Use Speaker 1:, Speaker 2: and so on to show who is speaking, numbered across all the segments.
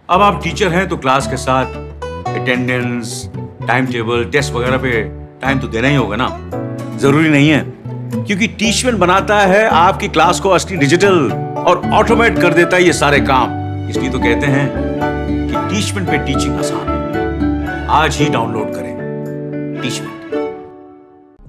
Speaker 1: अब आप टीचर हैं तो क्लास के साथ अटेंडेंस, टाइम टेबल, टेस्ट वगैरह पे टाइम तो देना ही होगा ना। जरूरी नहीं है, क्योंकि टीचमेंट बनाता है आपकी क्लास को असली डिजिटल और ऑटोमेट कर देता है ये सारे काम। इसलिए तो कहते हैं कि टीचमेंट पे टीचिंग आसान है। आज ही डाउनलोड करें टीचमेंट।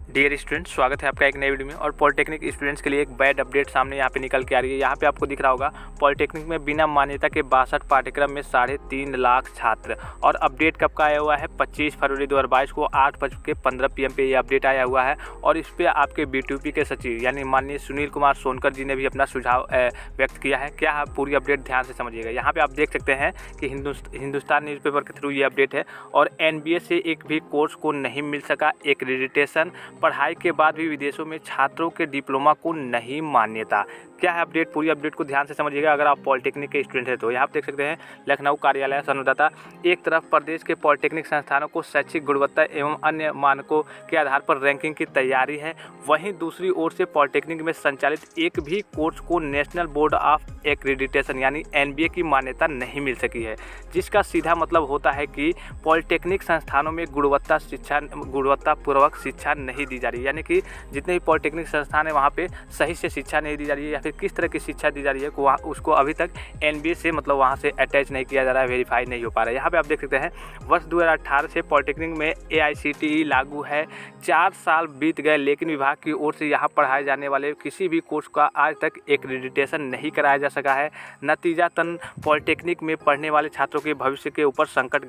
Speaker 2: डियर स्टूडेंट्स, स्वागत है आपका एक नई वीडियो में। और पॉलिटेक्निक स्टूडेंट्स के लिए एक बैड अपडेट सामने यहाँ पे निकल के आ रही है। यहाँ पे आपको दिख रहा होगा पॉलिटेक्निक में बिना मान्यता के 62 पाठ्यक्रम में 3.5 लाख छात्र। और अपडेट कब का आया हुआ है? 25 फरवरी 2022 को 8:15 PM पे ये अपडेट आया हुआ है। और इस पर आपके BTUP के सचिव यानी माननीय सुनील कुमार सोनकर जी ने भी अपना सुझाव व्यक्त किया है। क्या है पूरी अपडेट, ध्यान से समझिएगा। यहाँ पर आप देख सकते हैं कि हिंदुस्तान न्यूज़पेपर के थ्रू ये अपडेट है। और NBA से एक भी कोर्स को नहीं मिल सका एक्रेडिटेशन। पढ़ाई के बाद भी विदेशों में छात्रों के डिप्लोमा को नहीं मान्यता। क्या है अपडेट, पूरी अपडेट को ध्यान से समझिएगा अगर आप पॉलिटेक्निक के स्टूडेंट हैं तो। यहाँ आप देख सकते हैं लखनऊ कार्यालय संवाददाता, एक तरफ प्रदेश के पॉलिटेक्निक संस्थानों को शैक्षिक गुणवत्ता एवं अन्य मानकों के आधार पर रैंकिंग की तैयारी है, वहीं दूसरी ओर से पॉलिटेक्निक में संचालित एक भी कोर्स को नेशनल बोर्ड ऑफ एक्रेडिटेशन यानी NBA की मान्यता नहीं मिल सकी है। जिसका सीधा मतलब होता है कि पॉलिटेक्निक संस्थानों में गुणवत्तापूर्वक शिक्षा नहीं दी जा रही है। यानी कि जितने भी पॉलिटेक्निक संस्थान है वहाँ पे सही से शिक्षा नहीं दी जा रही है, या फिर किस तरह की शिक्षा दी जा रही है वहाँ उसको अभी तक NBA से मतलब वहाँ से अटैच नहीं किया जा रहा है, वेरीफाई नहीं हो पा रहा है। यहाँ पे आप देख सकते हैं वर्ष 2018 से पॉलिटेक्निक में AICTE लागू है। 4 साल बीत गए लेकिन विभाग की ओर से यहाँ पढ़ाए जाने वाले किसी भी कोर्स का आज तक एक्रेडिटेशन नहीं कराया जा सका है। नतीजतन पॉलिटेक्निक में पढ़ने वाले छात्रों के भविष्य के ऊपर संकट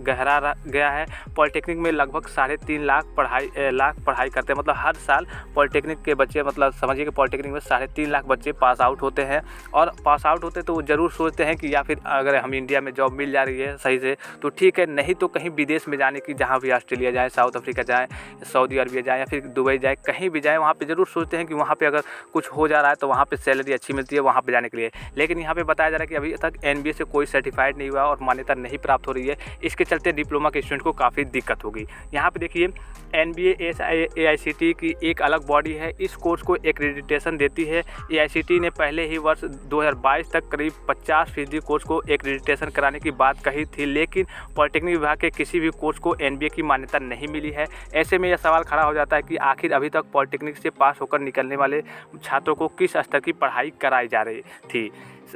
Speaker 2: गहरा गया है। पॉलिटेक्निक में लगभग 3.5 लाख पढ़ाई करते हैं। मतलब हर साल पॉलिटेक्निक के बच्चे, मतलब समझिए कि पॉलिटेक्निक में 3.5 लाख बच्चे पास आउट होते हैं। और पास आउट होते तो वो ज़रूर सोचते हैं कि या फिर अगर हम इंडिया में जॉब मिल जा रही है सही से तो ठीक है, नहीं तो कहीं विदेश में जाने की, जहाँ भी ऑस्ट्रेलिया जाए, साउथ अफ्रीका जाए, सऊदी अरबिया जाए या फिर दुबई जाए, कहीं भी जाए वहाँ पे ज़रूर सोचते हैं कि वहाँ पे अगर कुछ हो जा रहा है तो वहाँ पे सैलरी अच्छी मिलती है वहाँ पे जाने के लिए। लेकिन यहाँ पे बताया जा रहा है कि अभी तक NBA से कोई सर्टिफाइड नहीं हुआ और मान्यता नहीं प्राप्त हो रही है। इसके चलते डिप्लोमा के स्टूडेंट को काफ़ी दिक्कत होगी। यहाँ पे देखिए NBA AICTE की एक अलग बॉडी है, इस कोर्स को एक्रेडिटेशन देती है। AICTE ने पहले ही वर्ष 2022 तक करीब 50% कोर्स को एक्रेडिटेशन कराने की बात कही थी, लेकिन पॉलिटेक्निक विभाग के किसी भी कोर्स को NBA की मान्यता नहीं मिली है। ऐसे में यह सवाल खड़ा हो जाता है कि आखिर अभी तक पॉलिटेक्निक से पास होकर निकलने वाले छात्रों को किस स्तर की पढ़ाई कराई जा रही थी।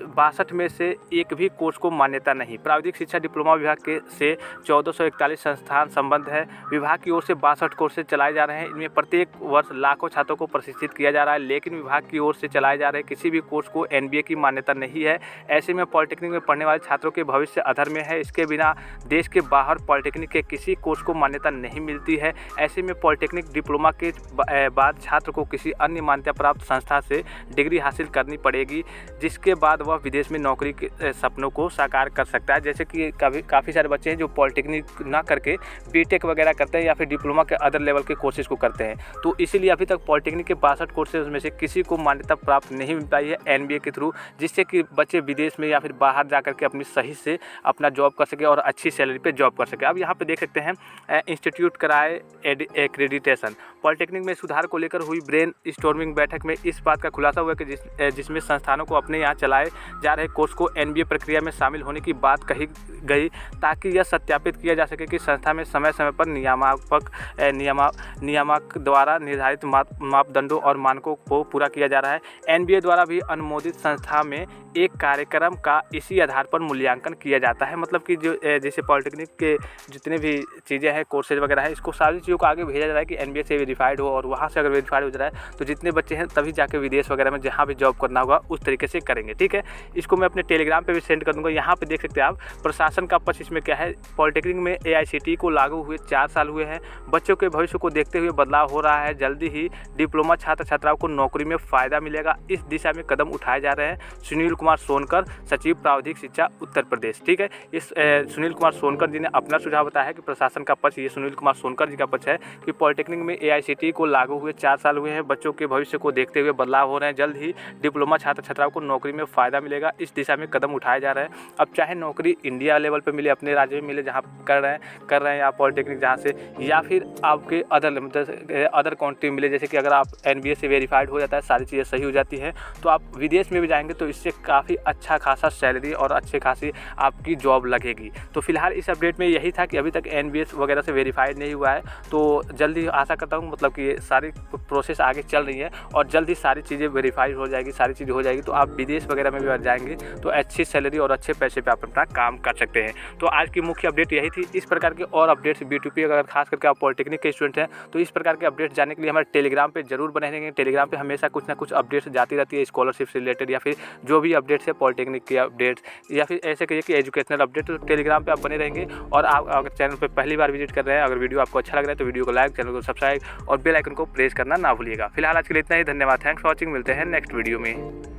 Speaker 2: 62 में से एक भी कोर्स को मान्यता नहीं। प्राविधिक शिक्षा डिप्लोमा विभाग के से 1441 संस्थान संबद्ध है। विभाग की ओर से 62 कोर्सेज चलाए जा रहे हैं। इनमें प्रत्येक वर्ष लाखों छात्रों को प्रशिक्षित किया जा रहा है, लेकिन विभाग की ओर से चलाए जा रहे किसी भी कोर्स को NBA की मान्यता नहीं है। ऐसे में पॉलिटेक्निक में पढ़ने वाले छात्रों के भविष्य अधर में है। इसके बिना देश के बाहर पॉलिटेक्निक के किसी कोर्स को मान्यता नहीं मिलती है। ऐसे में पॉलिटेक्निक डिप्लोमा के बाद छात्र को किसी अन्य मान्यता प्राप्त संस्था से डिग्री हासिल करनी पड़ेगी, जिसके बाद वह विदेश में नौकरी के सपनों को साकार कर सकता है। जैसे कि काफ़ी सारे बच्चे हैं जो पॉलिटेक्निक ना करके BTech वगैरह करते हैं या फिर डिप्लोमा के अदर लेवल के कोर्सेज को करते हैं। तो इसीलिए अभी तक पॉलिटेक्निक के 62 कोर्सेज में से किसी को मान्यता प्राप्त नहीं मिल पाई है NBA के थ्रू, जिससे कि बच्चे विदेश में या फिर बाहर जा करके अपनी सही से अपना जॉब कर सके और अच्छी सैलरी पे जॉब कर सके। अब यहाँ पे देख सकते हैं इंस्टीट्यूट कराए एक्रेडिटेशन। पॉलिटेक्निक में सुधार को लेकर हुई ब्रेन स्टॉर्मिंग बैठक में इस बात का खुलासा हुआ कि जिसमें संस्थानों को अपने यहाँ चलाए जा रहे कोर्स को NBA प्रक्रिया में शामिल होने की बात कही गई, ताकि यह सत्यापित किया जा सके कि संस्था में समय समय पर नियामक द्वारा निर्धारित मापदंडों और मानकों को पूरा किया जा रहा है। NBA द्वारा भी अनुमोदित संस्था में एक कार्यक्रम का इसी आधार पर मूल्यांकन किया जाता है। मतलब कि जो जैसे पॉलिटेक्निक के जितने भी चीज़ें हैं, कोर्सेज वगैरह है, इसको सारी चीज़ों को आगे भेजा जा रहा है कि NBA से वेरीफाइड हो, और वहाँ से अगर वेरीफाइड हो जा रहा है तो जितने बच्चे हैं तभी जाके विदेश वगैरह में जहाँ भी जॉब करना होगा उस तरीके से करेंगे। ठीक है, इसको मैं अपने टेलीग्राम पे भी सेंड कर दूंगा। यहाँ पे देख सकते हैं आप प्रशासन का पक्ष इसमें क्या है। पॉलिटेक्निक में AICTE को लागू हुए 4 साल हुए हैं। बच्चों के भविष्य को देखते हुए बदलाव हो रहा है। जल्दी ही डिप्लोमा छात्र छात्राओं को नौकरी में फ़ायदा मिलेगा। इस दिशा में कदम उठाए जा रहे हैं। सुनील कुमार सोनकर, सचिव प्राविधिक शिक्षा उत्तर प्रदेश। ठीक है, इस सुनील कुमार सोनकर जी ने अपना सुझाव बताया है कि प्रशासन का पक्ष, ये सुनील कुमार सोनकर जी का पक्ष है कि पॉलिटेक्निक में ICT को लागू हुए 4 साल हुए हैं। बच्चों के भविष्य को देखते हुए बदलाव हो रहे हैं। जल्द ही डिप्लोमा छात्र छात्राओं को नौकरी में फ़ायदा मिलेगा। इस दिशा में कदम उठाए जा रहे हैं। अब चाहे नौकरी इंडिया लेवल पे मिले, अपने राज्य में मिले जहाँ कर रहे हैं या पॉलिटेक्निक जहाँ से, या फिर आपके अदर कंट्री मिले, जैसे कि अगर आप NBA से वेरीफाइड हो जाता है, सारी चीज़ें सही हो जाती हैं, तो आप विदेश में भी जाएंगे तो इससे काफ़ी अच्छा खासा सैलरी और अच्छे खासी आपकी जॉब लगेगी। तो फिलहाल इस अपडेट में यही था कि अभी तक NBS वगैरह से वेरीफाइड नहीं हुआ है, तो जल्दी आशा करता हूँ मतलब कि सारी प्रोसेस आगे चल रही है और जल्द ही सारी चीज़ें वेरीफाइड हो जाएगी, सारी चीज़ें हो जाएगी, तो आप विदेश वगैरह में भी जाएंगे तो अच्छी सैलरी और अच्छे पैसे पे आप अपना काम कर सकते हैं। तो आज की मुख्य अपडेट यही थी। इस प्रकार के और अपडेट्स B2P अगर खास करके आप पॉलिटेक्निक के स्टूडेंट हैं तो इस प्रकार के अपडेट्स जानने के लिए हमारे टेलीग्राम पे जरूर बने रहेंगे। टेलीग्राम पे हमेशा कुछ ना कुछ अपडेट्स जाती रहती है, स्कॉलरशिप से रिलेटेड या फिर जो भी अपडेट्स है पॉलिटेक्निक के अपडेट्स, या फिर ऐसे कहिए कि एजुकेशनल अपडेट, तो टेलीग्राम पे आप बने रहेंगे। और आप अगर चैनल पे पहली बार विजिट कर रहे हैं, अगर वीडियो आपको अच्छा लग रहा है तो वीडियो को लाइक, चैनल को सब्सक्राइब और बेल आइकन को प्रेस करना ना भूलिएगा। फिलहाल आज के लिए इतना ही। धन्यवाद। Thanks for watching. मिलते हैं नेक्स्ट वीडियो में।